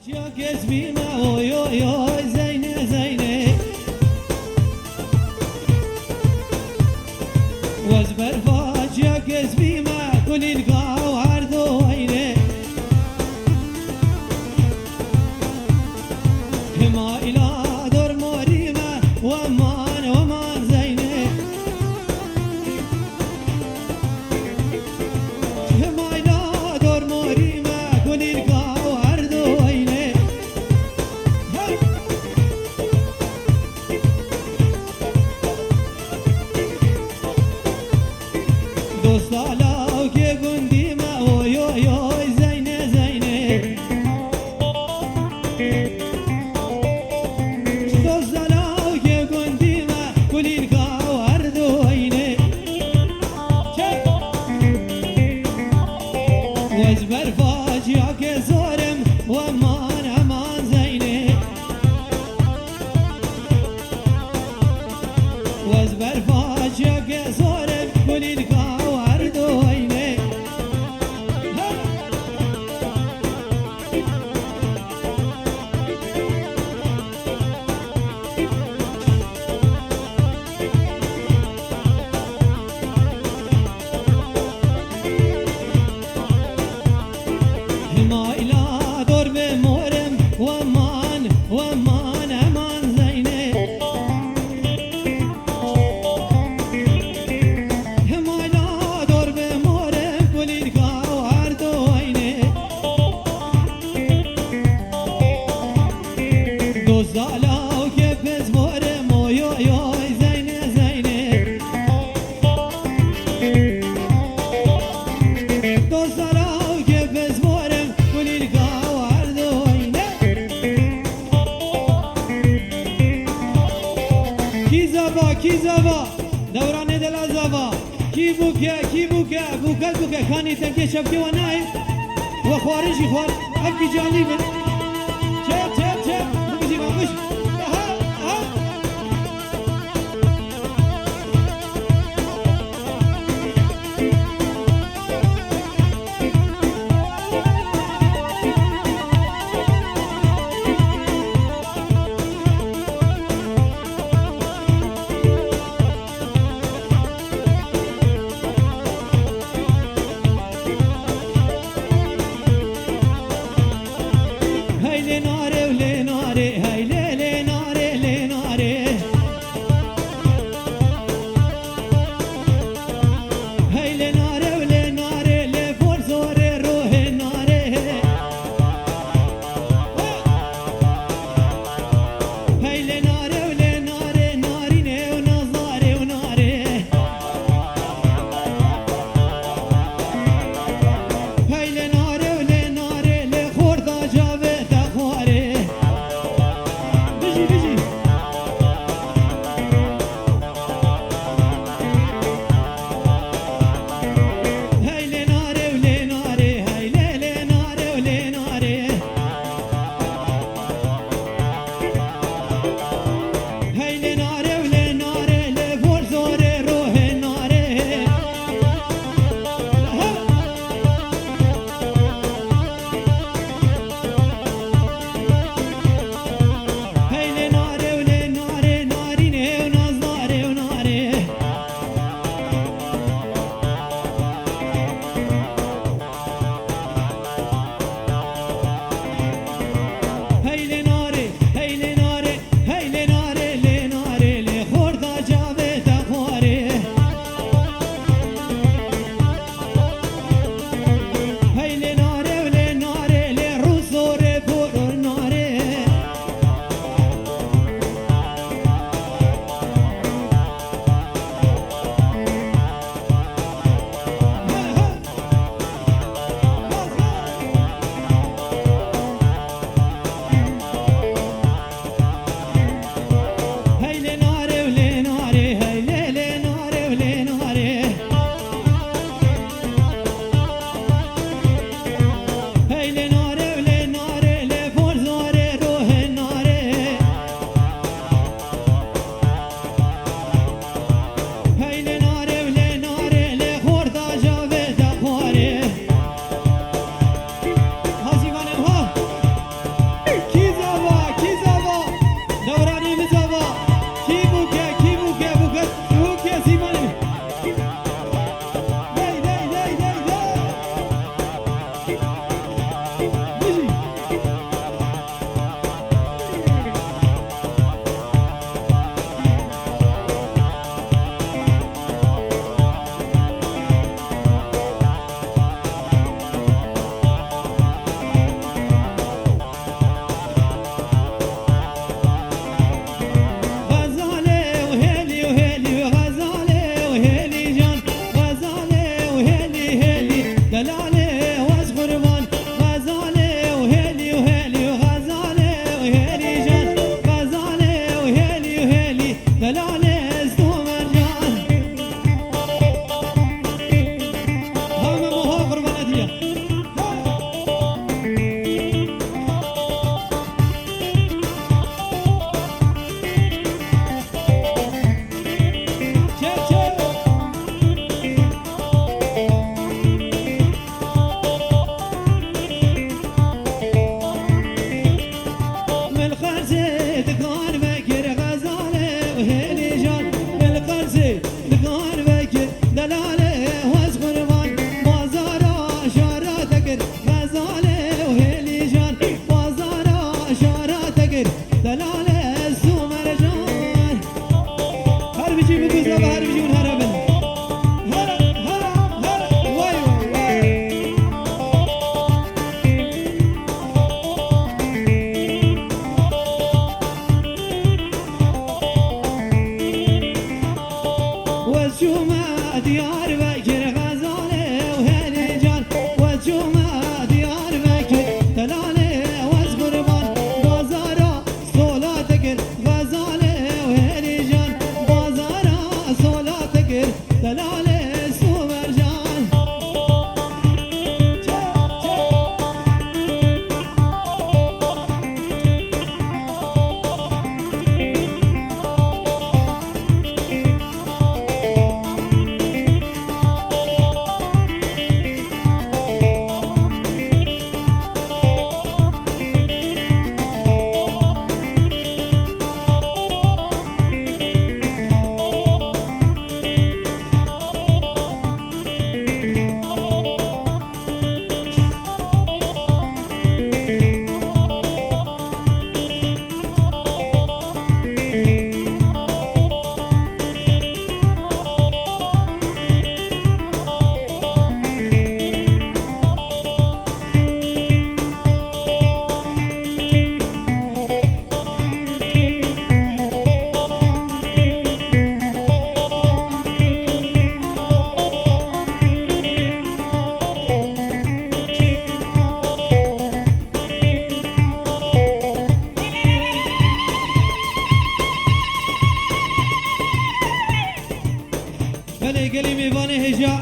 Ya gezbime oy oy oy Zeyne Zeyne Vazber fac ya gezbime kulil gav her doyne Hema ila dor morime Vaman vaman Zeyne Hema ila dor morime kulil gav her doyne Dostalav ke gundime oy oy oy Zeyne Zeyne Dostalav ke gundime kulil gav her doyne Vazber fac ya ke zorem Vaman aman Zeyne Vazber fac ya ke zorem kulil gav her doyne Hema ila dor be morem Vaman vaman aman Zeyne Hema ila dor be morem kulil gav her doyne Dostalav ke pez morem oy oy oy Zeyne Zeyne Dostalav ke pez morem kulil gav her doyne Ki zava دوران دل زوا کی بوکه بوکه خانی تنکه شبکه و نای و خارجی خوار ابکی جانی بن چپ بگیزی بامش هیل ناره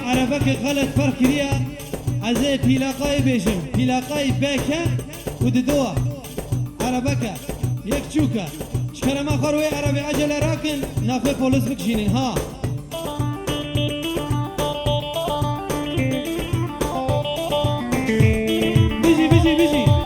عربك خلت فركريا عزي بيلاقاي بيجم بيلاقاي باكا وددوا عربك يكشوكا شكرا ما خروي عربي عجل راكن نافي بوليس بكشينين ها بيجي بيجي بيجي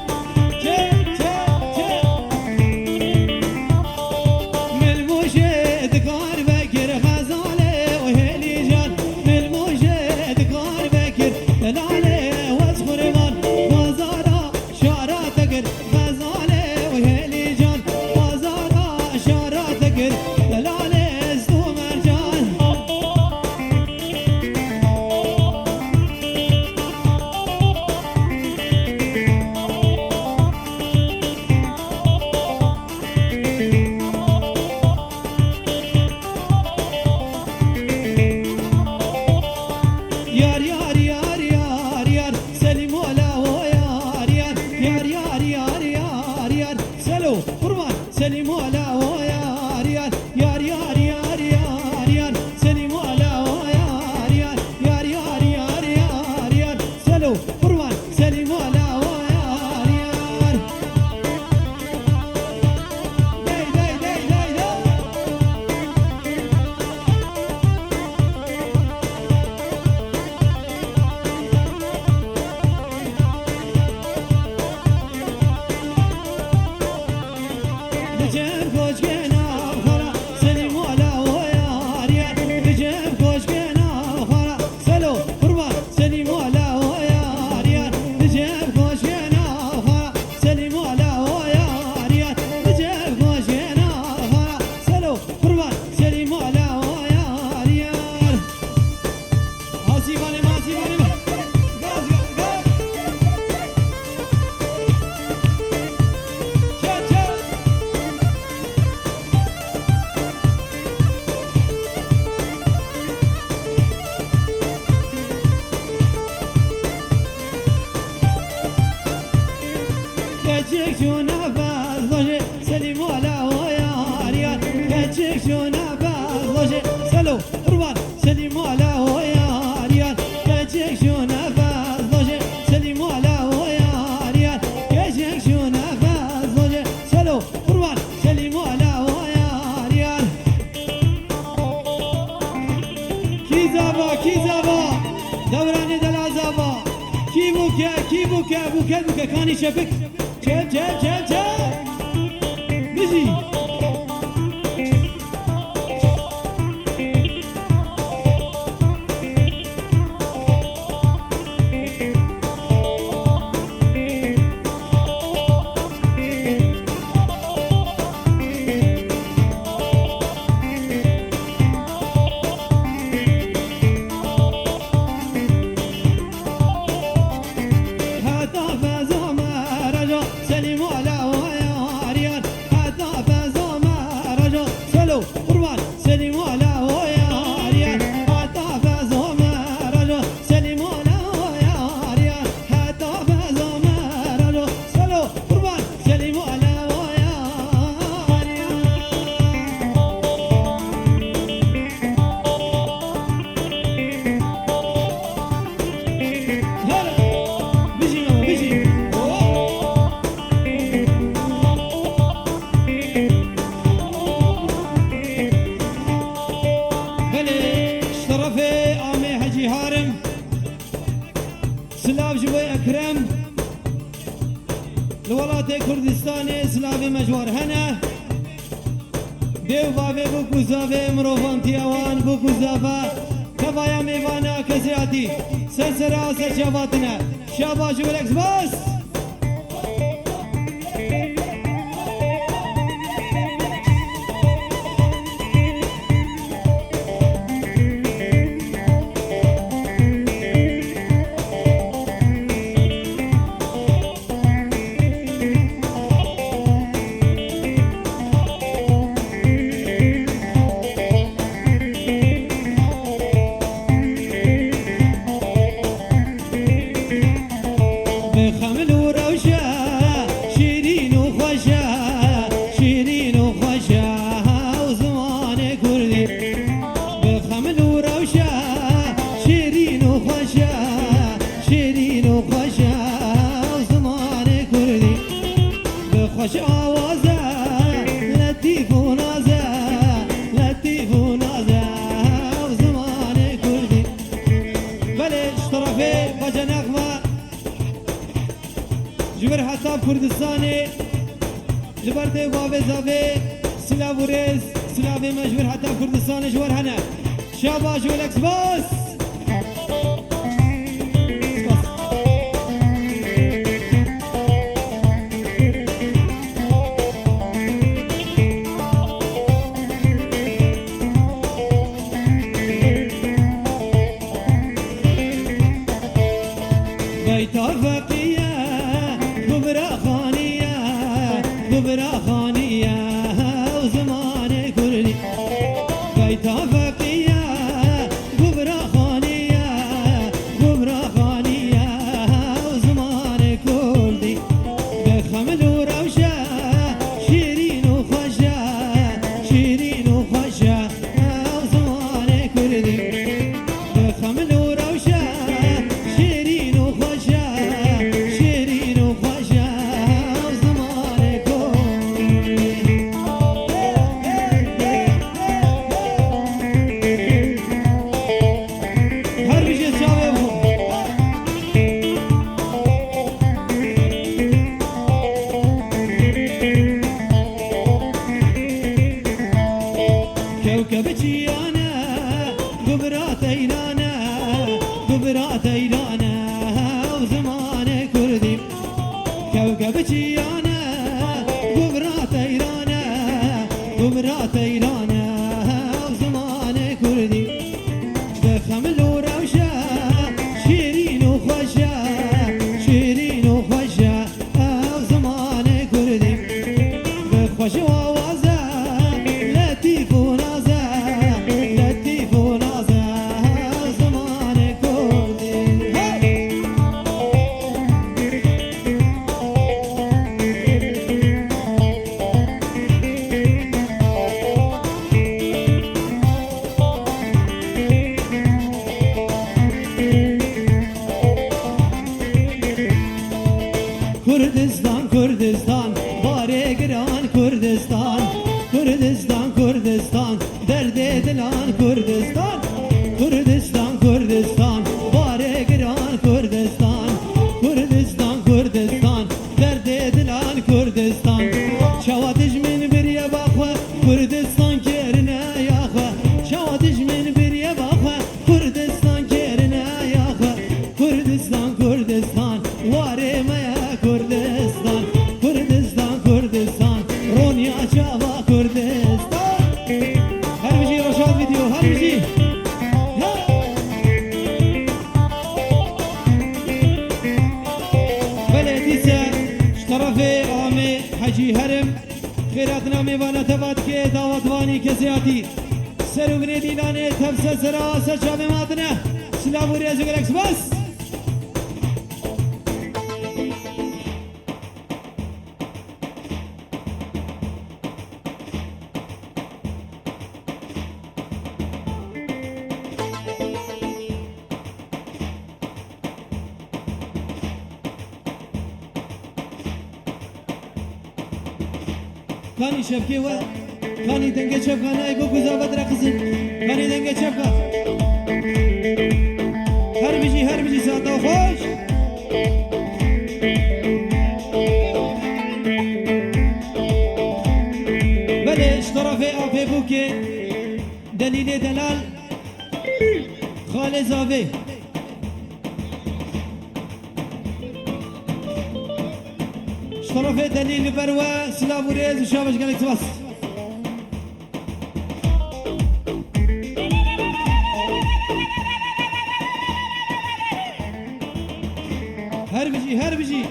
بوكا كاني شبك جاب جاب جاب جاب بيجي لولاتی کردستانی سلاوی مجوار هنه دیو باوی بو کوزاوی مروفان تیوان بو کوزاوا کوایا میوانا کسیاتی سرسرا سرچواتنه شاباش ولکس باس خامل خوش آوازه لطیف و نازه لطیف و نازه و زمان کردی بلش طرفه بجا نغمه جبر حساب کردستانی جبرده بابه زاوه سلاو و رز سلاوه مجبر حساب کردستانی جوار هنه شاباش ولکس باس Kurdistan, Kurdistan, bare giran Kurdistan, Kurdistan, Kurdistan, derde dilan Kurdistan, Kurdistan, Kurdistan, bare giran Kurdistan, Kurdistan, Kurdistan, derde dilan Kurdistan, şavatiş min bir ye bakwa, Kurdistan kerine yakwa, şavatiş min bir ye bakwa, Kurdistan kerine yakwa, Kurdistan, Kurdistan, vare maya Kurdistan, Kurdistan, Kurdistan, Ronya Çava Kurdistan. Her bir şey Roşat video, her bir şey. Belediyse şu tarafı Ami Hacı Herim Khairatna Mevana Tevat ke Davatvani Kesiyati Serugre Dilane Tefse Sera Saçabe Madne Silavu Rezu Geleks Bas. Kani şefke var, kani denge şefka nay bu güzabat rakısın, kani denge şefka. Her bir şey saat hoş. Beleş tarafı afe buke, delile delal, khale zave. طرفه دليل بروى سلام وريز وشابش قالك بس هر بيجي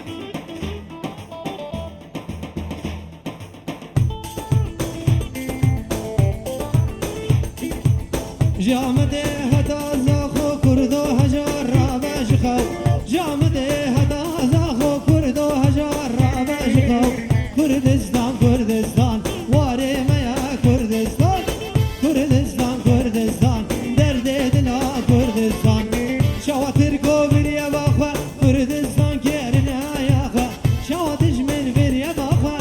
جامده هدا زاخو كردو هجار رابش خو جامده هدا زاخو كردو هجار رابش خو كردستان كردستان واري ميا كردستان كردستان كردستان درد دلا كردستان شواتر كوبر يا باخا كردستان كيرنا يا خا شواتش من بير يا باخا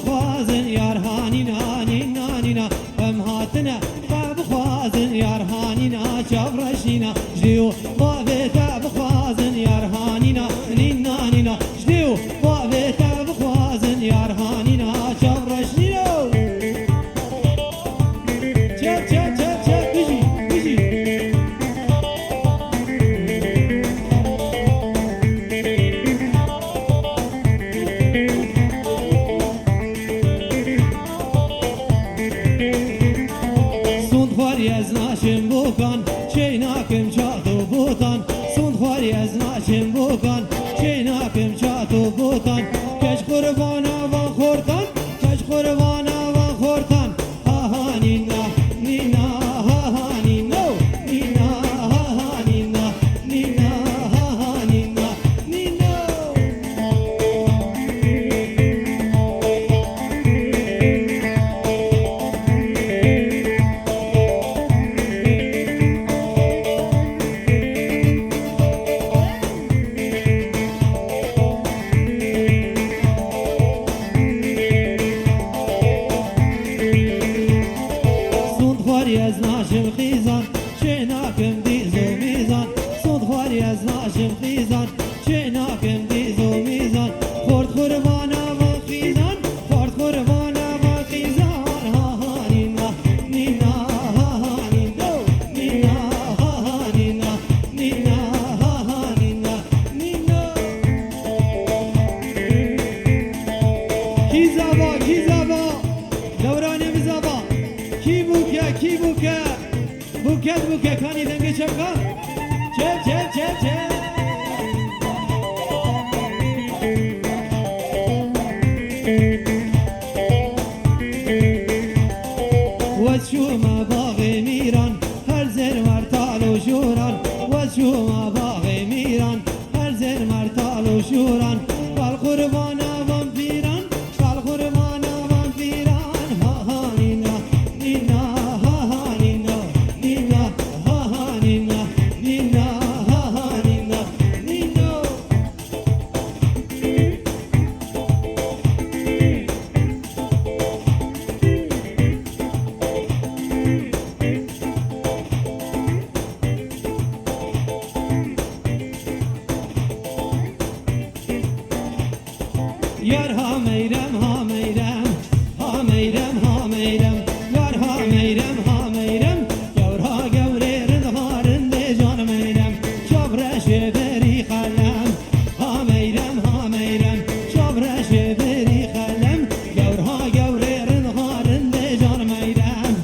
بخوازن یار هانینا نینا نینا ام هاتنا بخوازن یار هانینا چاورشینا جدیو بابتا بخوازن یار هانینا نینا نینا جدیو بابتا بخوازن یار هانینا چاورشینا چه چه چه چه بيجي بيجي سوند خواری از ناشم بکن چه ناکم چاتو بوتان سوند خواری از ناشم بکن چه ناکم چاتو بوتان کش قربانا و خورتان کش قربانا و خورتان ها نینا نینا ها نینا نینا ها نینا نینا ها نینا نینا از ناشم خیزان چه ناکم دیز و میزان سود خواری از ناشم خیزان چه ناکم دیز و میزان خورد قربانا و خیزان خورد قربانا و خیزان ها نینا نینا ها نینا نینا ها نینا نینا ها نینا نینا کی زبا دوران بزبا کی بوکه کانی دنگه چپکا چه وشوما باغ میران هر زر مرتال و شوران وشوما باغ میران هر زر مرتال و شوران بالقربانا وان پیران بالقربانا وان پیران ها نینا نینا ها نینا نینا ها نینا نینا ها نینا نینا یار ها میرم ها میرم ها میرم ها میرم یار ها میرم ها میرم یار ها گوره رندها رنده جان میرم چابرش بری خلم ها میرم چابرش بری خلم یار ها گوره رندها رنده جان میرم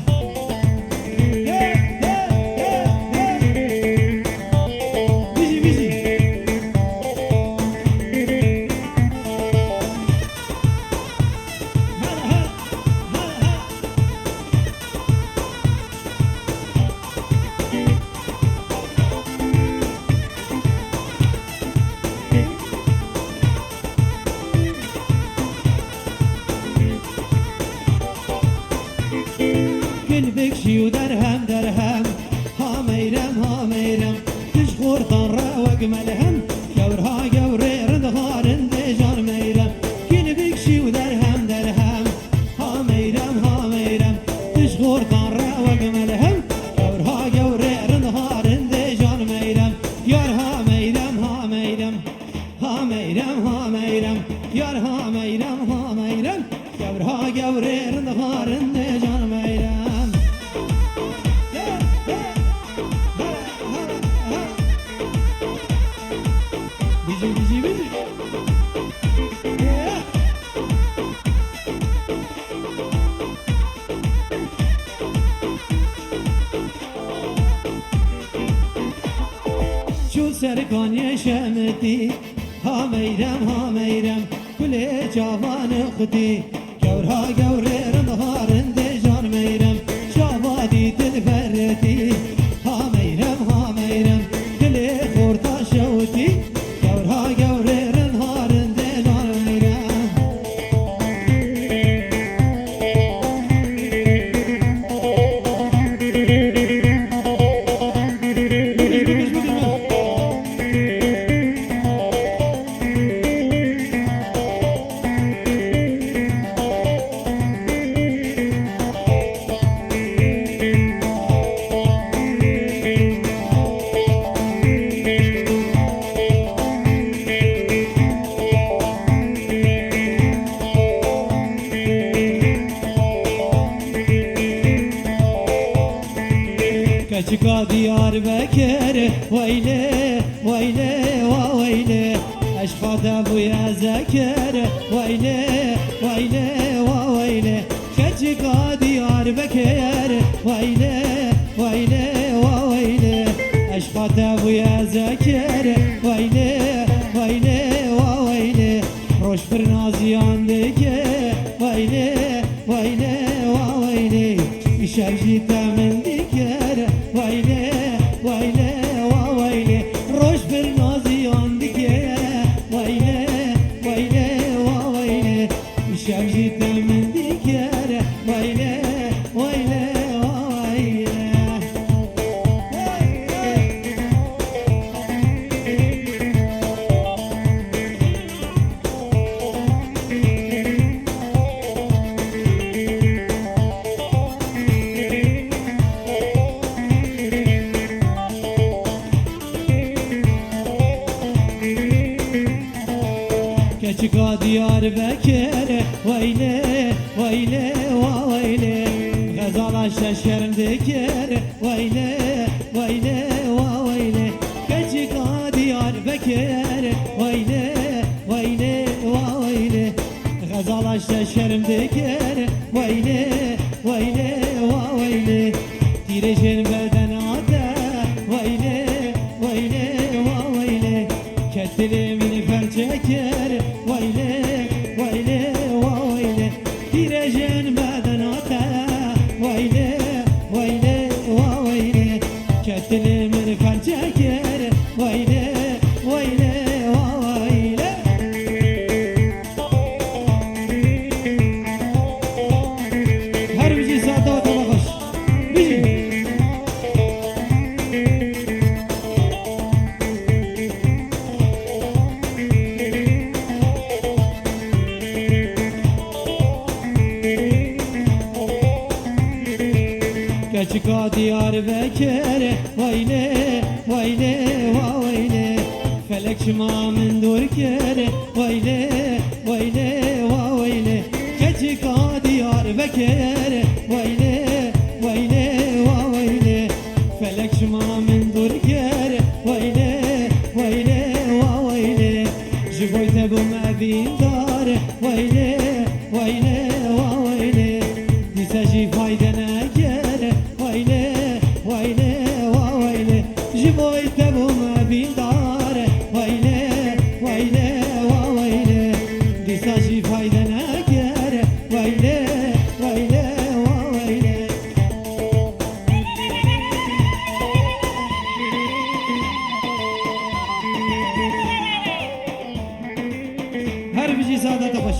بیجی بیجی گل بکشی و درهم ها میرم تش خورتان را وگمل هم گورها گوره رندها رنده جان میرم گل بکشی و درهم ها میرم تش خورتان را وگمل هم گورها گوره رندها رنده جان میرم یار ها میرم یار ها میرم گورها گوره رندها رنده جان میرم بیجی چون سرکانی شمتی ها میرم کل جوان خودی گورها گوره رندها رنده جان میرم شابادی دل فرتی ها میرم دل خورتا شوتی گورها گوره رندها رنده جان میرم كتشكا ديار بكر ويلي ويلي وويلي اشخاط ابويا زكر ويلي ويلي وويلي كتشكا ديار بكر ويلي ويلي وويلي اشخاط ابويا زكر ويلي ويلي وويلي روش برنازيان دكه ويلي ويلي وويلي شجيت من دكر ويلي ويلي وويلي روش برنازيان دكه ويلي ويلي وويلي شجيت من دكر ويلي ويلي وويلي كتشكا ديار بكر ويلي ويلي وويلي غزال الششرم ذكر ويلي ويلي وويلي كتشكا ديار بكر ويلي ويلي وويلي غزال الششرم ذكر ويلي ويلي وويلي تيرجن بدناته ويلي ويلي وويلي كتلي من فرجكر ويلي ويلي وويلي تيرجن بدناته ويلي ويلي وويلي كتلي من فرجكر ويلي ويلي وويلي هر بيجي ساعته وتبغش بيجي كتشكا ديار بكر ويلي ويلي وويلي فلك شما من دور كر ويلي ويلي وويلي كتشكا ديار بكر ويلي ويلي وويلي فلك شما من دور كر ويلي ويلي وويلي جبويت ابو ما بين دار ويلي ويلي وويلي نساجي فايدة ناجر ويلي ويلي وويلي جبويت ابو ما بين دار ويلي ويلي وويلي نساجي فايدة ناجر ويلي ويلي وويلي هر بيجي سادة تبش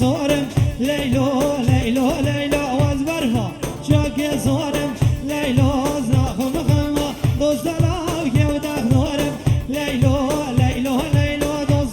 صارم ليلو ليلو ليلو واز برفا شاكي صارم ليلو زاخم خما دوست لاوكي وداخ نورم ليلو ليلو ليلو دوست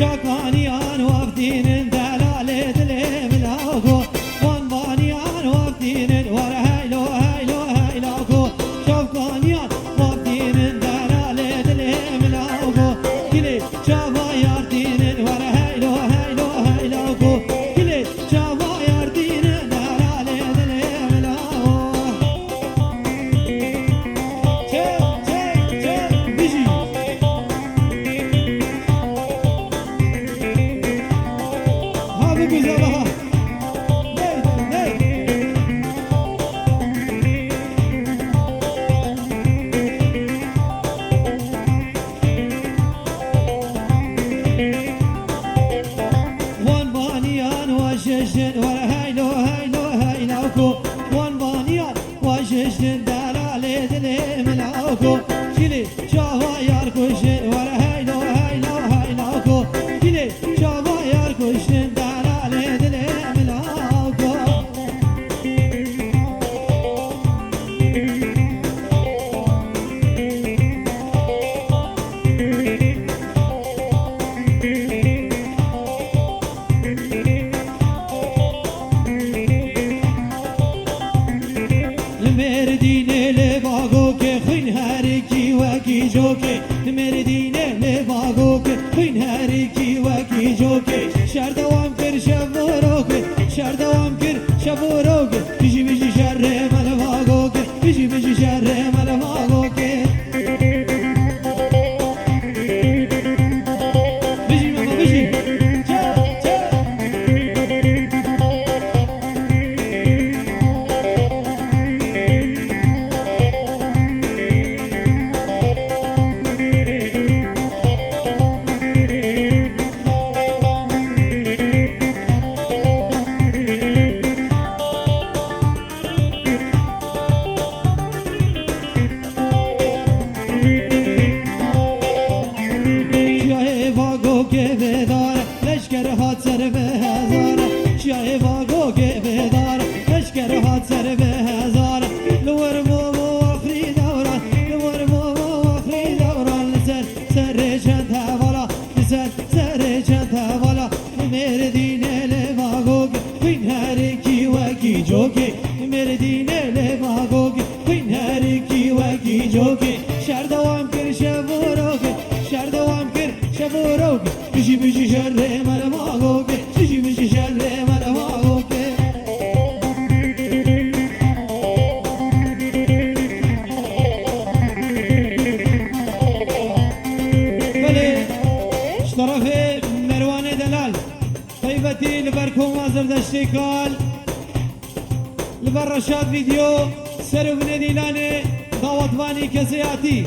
شاكانيان وافدين دلالة دلم لاغو وانبانيان وافدين ورا هايلو هايلو هايلاغو شاكانيان وافدين دلالة دلم لاغو كلي شافا ياردين ورا هايلو هايلو هايلاغو كلي شافا ياردين دلالة دلم لاغو بيجي هذا بزبها وان بانيان وششن ورا هايلو هايلو هايلاكو وان بانيان وششن دلالة دلم لاكو كلي شافا ياركوشن ورا هايلو هايلو هايلاكو كلي شافا ياركوشن دلالة دلم لاكو المردينة لباغوك خين هاريكي وكي جوكي المردينة لباغوك خين هاريكي وكي جوكي شهر دوام كر شبوروك شهر دوام كر شبوروك بيجي بيجي شهر مال باغوك بيجي بيجي شهر مال باغوك بيجي ماما بيجي لشکر هات سر به هزار شیای واگو که بدار لشکر هات سر به هزار لور مو آخری دوران لور مو آخری دوران لسر سر چند حوالا لسر سر چند حوالا مردینه لواگو که بین هر کی و کی جوکی مردینه لواگو که بین هر کی و کی جوکی شهر دوام کر شبورو که شهر دوام کر شبورو که بيجي بيجي شر مال ماغوك بيجي بيجي شر مال ماغوك بله اشترف مروان دلال طيبتي لبركم وازر دشتيكال لبر رشاد فيديو سرو بنديلاني دعوتواني كسياتي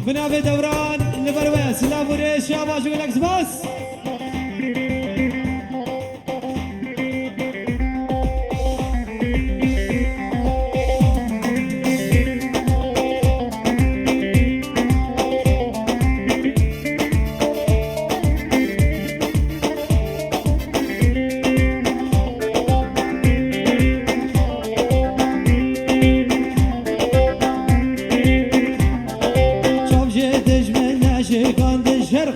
بنابه دوران لبروه سلام وريش شاباش ولكس باس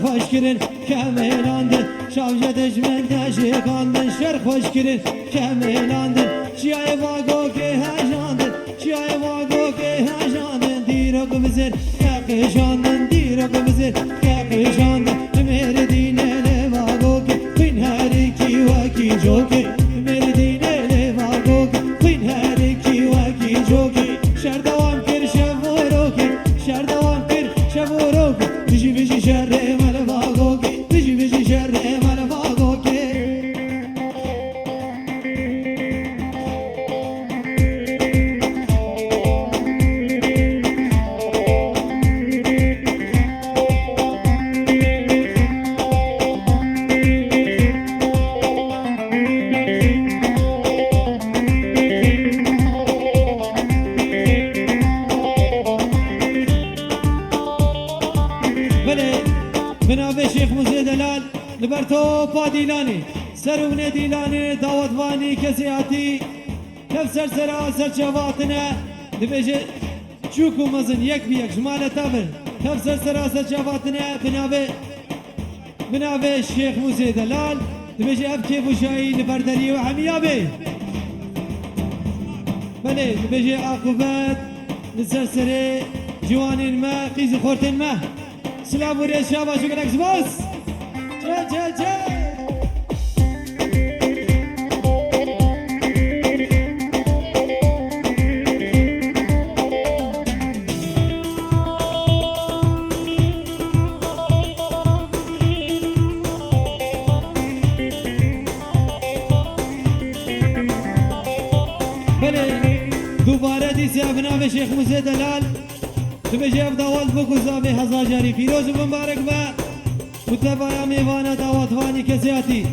خوش کرن کاملاندن شاوجه دجمن نشکاندن شر خوش کرن کاملاندن چیای واگو که هجاندن چیای واگو که هجاندن دیرو بزر کقشاندن دیرو بزر کقشاندن مردینه لواگو که بین هر کی و کی جوکی مردینه لواگو که بین هر کی و کی جوکی شر دوام کر شبورو که شر دوام کر شبورو که بیجی بیجی شر بنابه شیخ موزه دلال لبرتو پادیلانی سرونه دیلانی داوتوانی کسیاتی کف سرسرا سرچواتنه لبجه چوکو مزن یک بیک جمال تابر کف سرسرا سرچواتنه بنابه بنابه الشيخ موسى دلال دبيجي أبكي بوشاي لبردري وحميابي بله دبيجي عقوبات لسرسري جوانين ما قيز خورتين ما سلام وريش شابا شكرا لك سباس جا جا جا دوباره دیسی ابناء شیخ موسی دلال دبیجی دعوت بکو زامی هزار جاری فیروز مبارک با متبایا میوانا دعوت وانی کسیاتی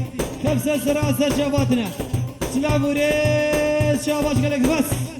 کبسه سراسر شباتنا سلام و ریز شاباش کلک بس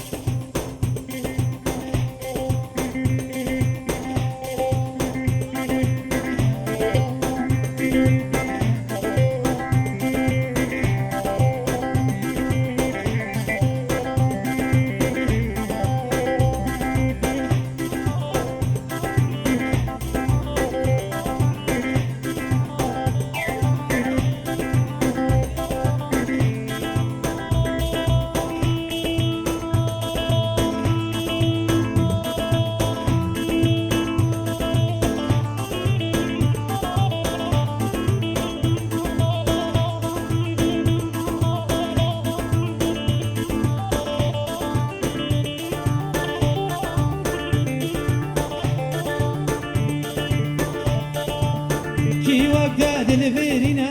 دلفيرنا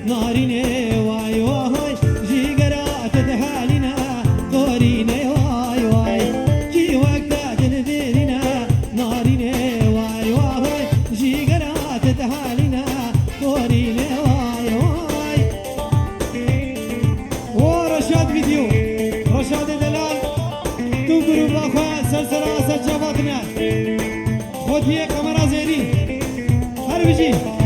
نارينا واي واي جيجرا تدهالنا طورينا واي واي جي وقتا دلفيرنا نارينا واي واي جيجرا تدهالنا طورينا واي واي ورشاد فيديو رشاد دلال تقروا باخوا سلسلة سجاباتنا خود هي كاميرا زيري هر بيجي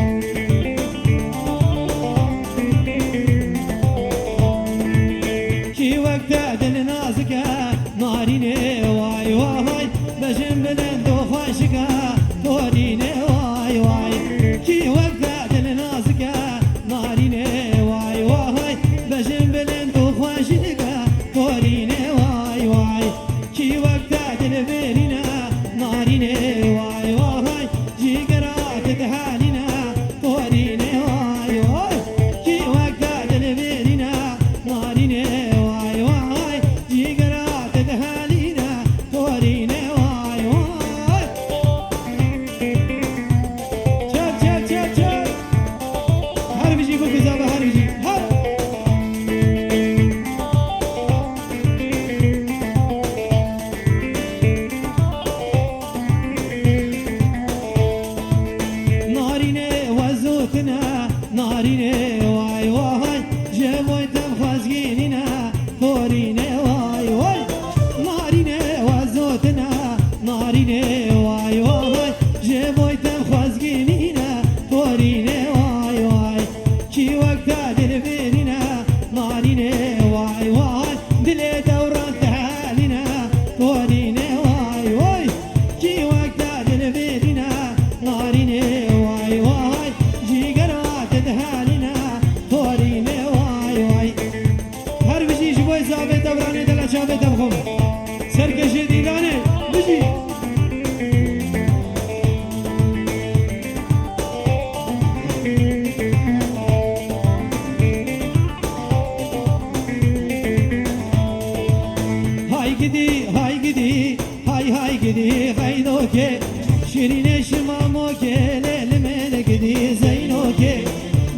شیرین شمامو که للمن گدی زینو که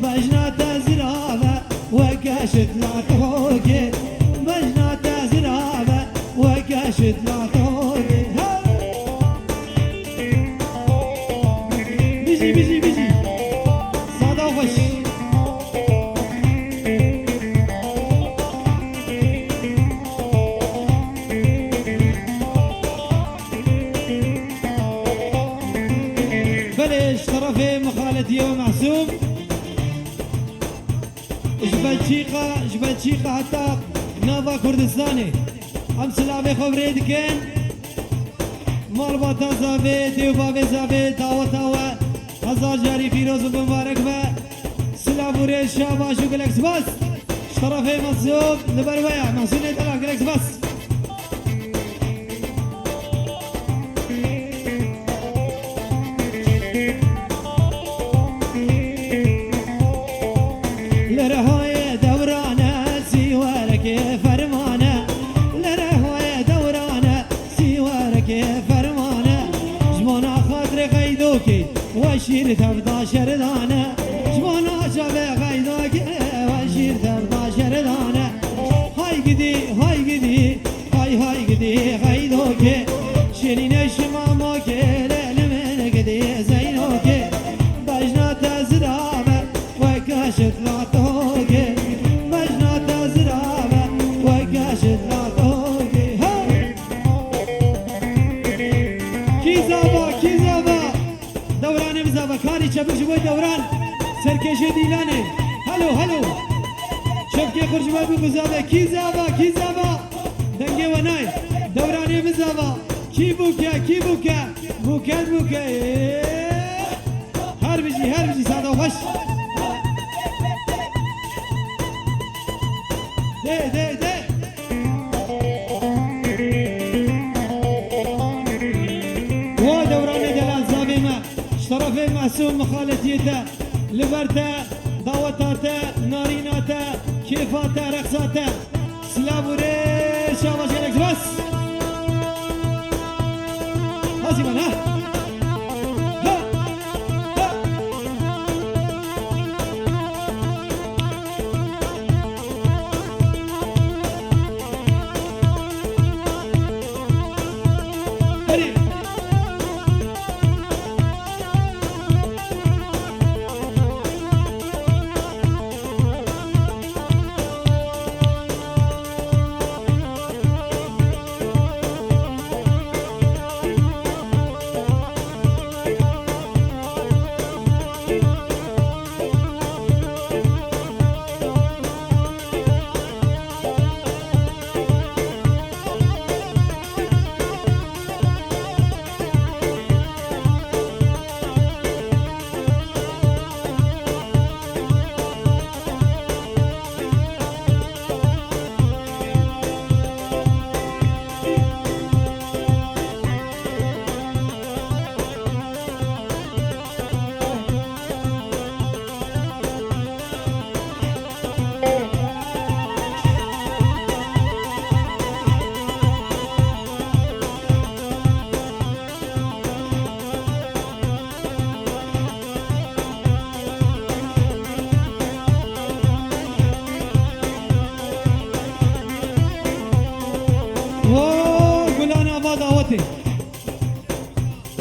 بجنا تزراوه وکشت لاتوکه بجنا تزراوه وکشت لاتوکه بیجی بیجی بیجی سادا خوش بلش طرفي مخالتي ومحسوب جبت شيقة حتى نافا كردستاني ام سلامي خبري دكين مالباتا زابي ديوبابي زابي تاوة تاوة هزار جاري فيروز مبارك با سلابوري شاباش وقلكس بس شرفي مصوب لبرويا محسون دلا قلكس بس لرهاي دورانه سيوارك فرمانه لرهاي دورانه سيوارك فرمانه جمانا خاطر غيدوكي وشير تبدا شردانه جمانا شبه غيدوكي وشير تبدا شردانه هاي قدي هاي قدي غيدوكي شيرين شماموكي لمن قدي زينوكي بجنا تزرابه وكاشت لاتوكي بجنا تزرابه وكاشت لاتوكي كيزابا دوران بزابا كاري چبر جبوي دوران سركشي ديلاني هلو شبكي خرجبا بزابا كيزابا دنگي وناي دوران بزابا كي بوكا بوكا هر بيجي ساده وخش ده ودوران دلال زابيمه شرفي محسوم مخالطيته لبرته دعوتاته ناريناته كيفاته رقصاته سلابوري شاباش يلكس بس هاسي من ها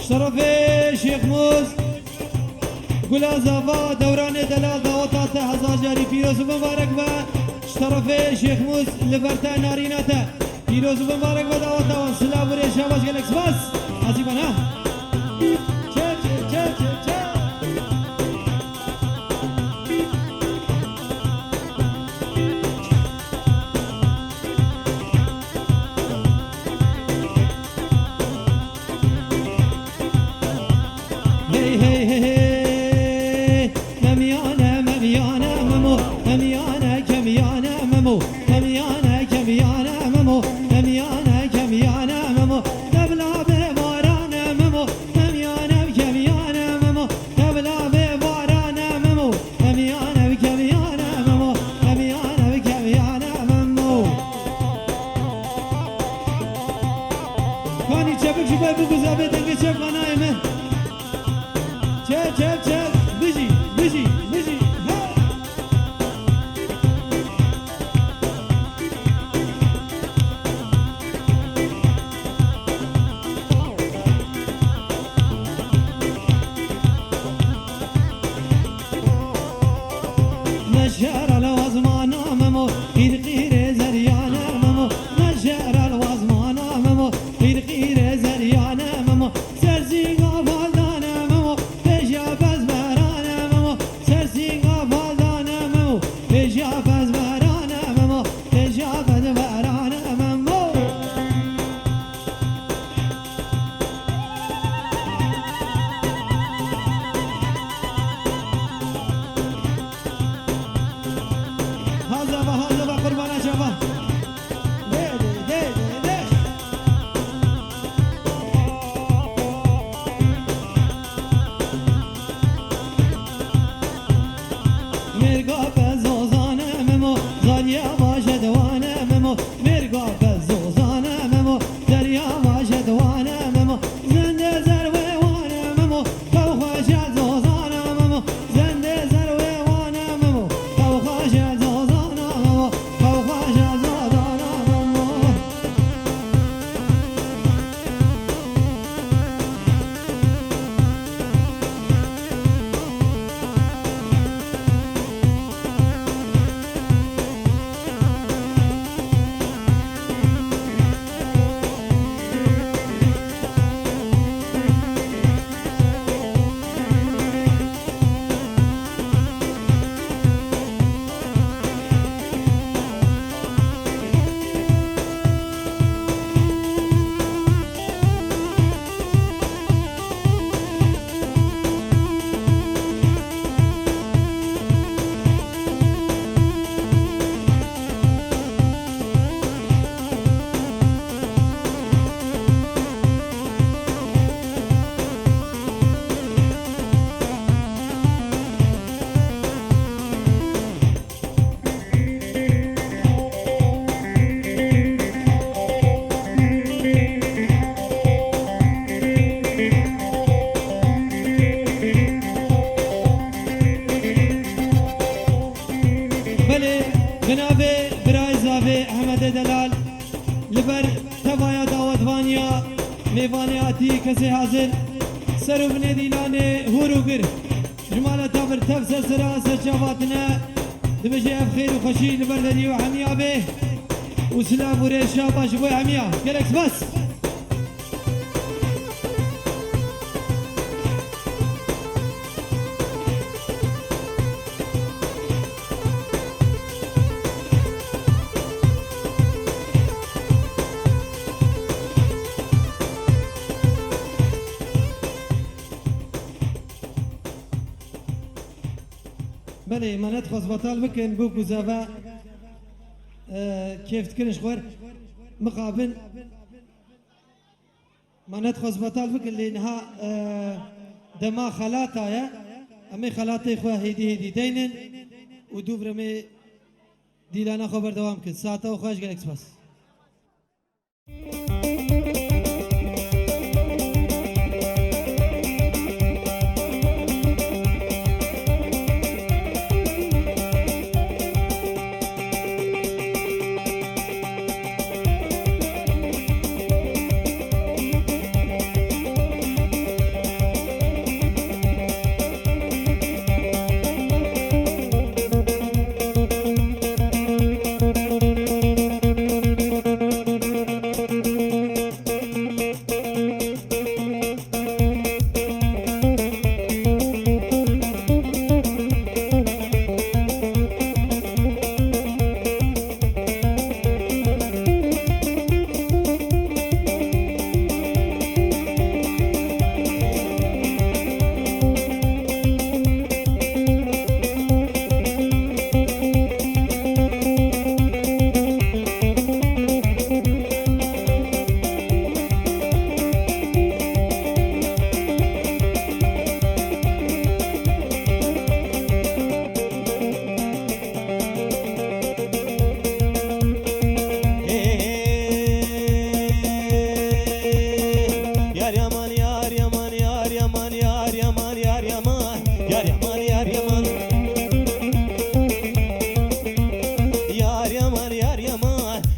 شرفي شيخ موز قولا زافا دوران دلال دعوتاته هزار جاري فيروز مبارك با شرفي شيخ موز لبرتا ناريناته فيروز مبارك با دعوته سلابوري شاباش قلكس بس عزيبان ها زبا ها زبا قربانا زبا ده ده ده ده مرقا بزوزانه ممو زانيا واجد وانا ممو مرقا بزوزانه ممو دريا واجد وانا ممو زنده زروي وانا ممو خوخاشا زوزانا ممو زنده زروي وانا ممو خوخاشا زوزانا ممو خوخاشا زوزانا ممو بله جناب برای زاوی احمد دلال لبر تبایا دعوتوانیا میوانیاتی کسی حاضر سرو بنی دیلانه هورو گر جمال تابر تفس سرا سجاواتنا دمجي اف خير وخشي لبردني وحميا به وسلام وريشا باش بوي حميا جالكس بس بله منت خواست بطال بکن بو گزاوه کیف تکرش خور مقابل منت خواست بطال بکن لینها دما خلاتا یا امی خلاتی خواه هیدی دینن و دوباره می دیلانا خبر دوام کن ساعتا و خواهش گلکس بس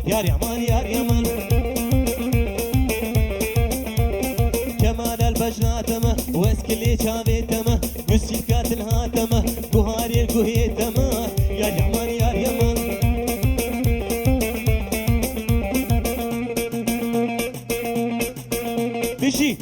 yar yaman yar yaman كمال البجناتمة واسكلي شابيتمة مسجد الهاتمة بهاري الكهيتمة يا يمان يا يمان بشي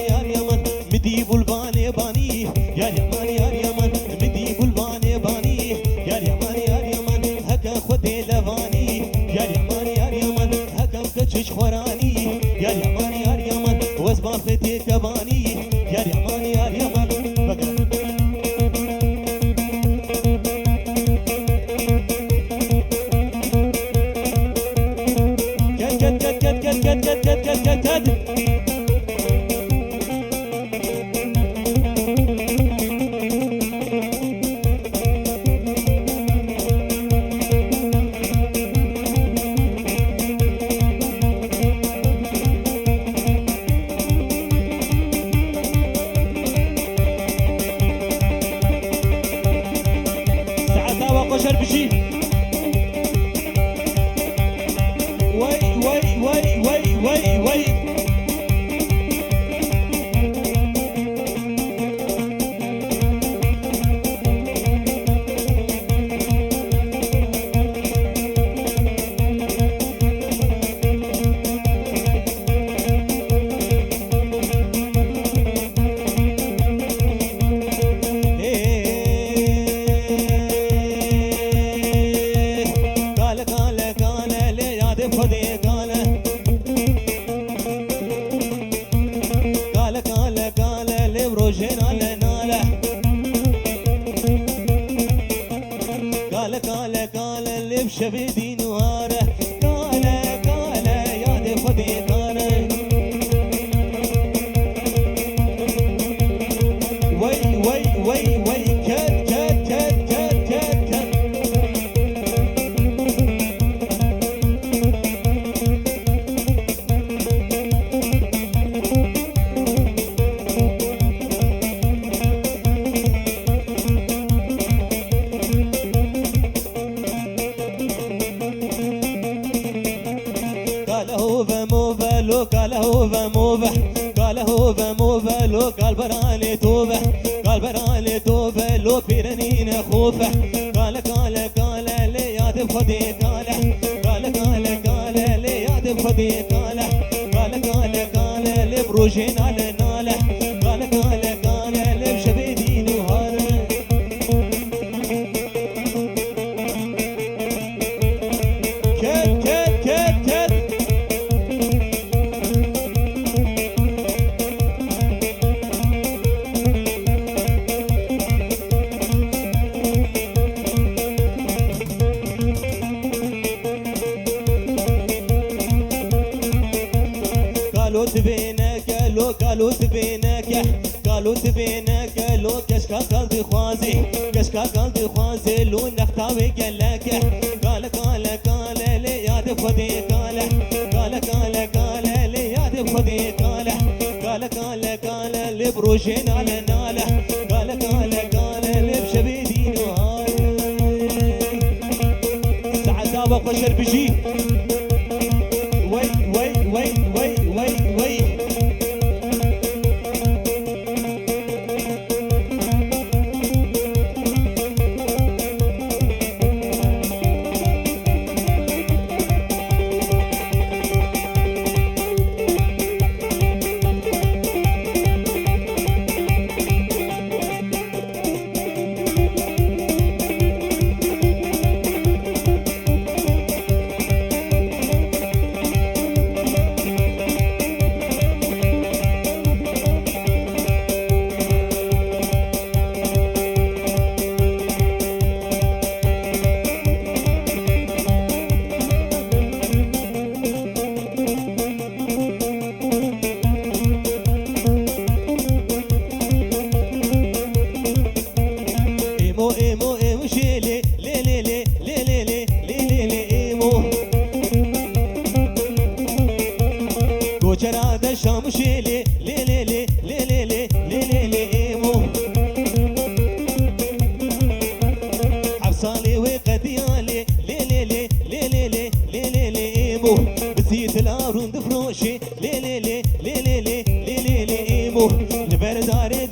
يا اليمن مدي بلباني باني يا اليمن كباني يا يمان يا يمان بقى قشر بشي وي وي وي وي وي وي شبيدي نواره قاله قاله يا دي خدي قاله وي وي وي وي كت كت كت كت كت كت قال برالي توبه قال برالي توبه لو بيرنين خوفه قال قال قال لي يا دب خدي قال قال قال قال لي يا دب خدي قال قال قال قال لي بروجين على ناله قال قال قال لي بشبيدي نهاره كت كت كت كت قالوا تبينك لو كشكا قلبي خوازي كشكا قلبي خوازي لو نختاوي قالك قال قال قال لي يا دب خدي قال قال قال قال لي يا دب خدي قال قال قال قال لي بروجين على ناله قال قال قال لي بشبيدي نهار ساعة وقشر بجي وي وي وي وي وي وي شامشيلي لي لي لي لي لي لي لي لي ايمو حفصالي وقديالي لي لي لي لي لي لي لي لي لي ايمو بزيت الارون دفروشي لي لي لي لي لي لي لي لي ايمو البرداري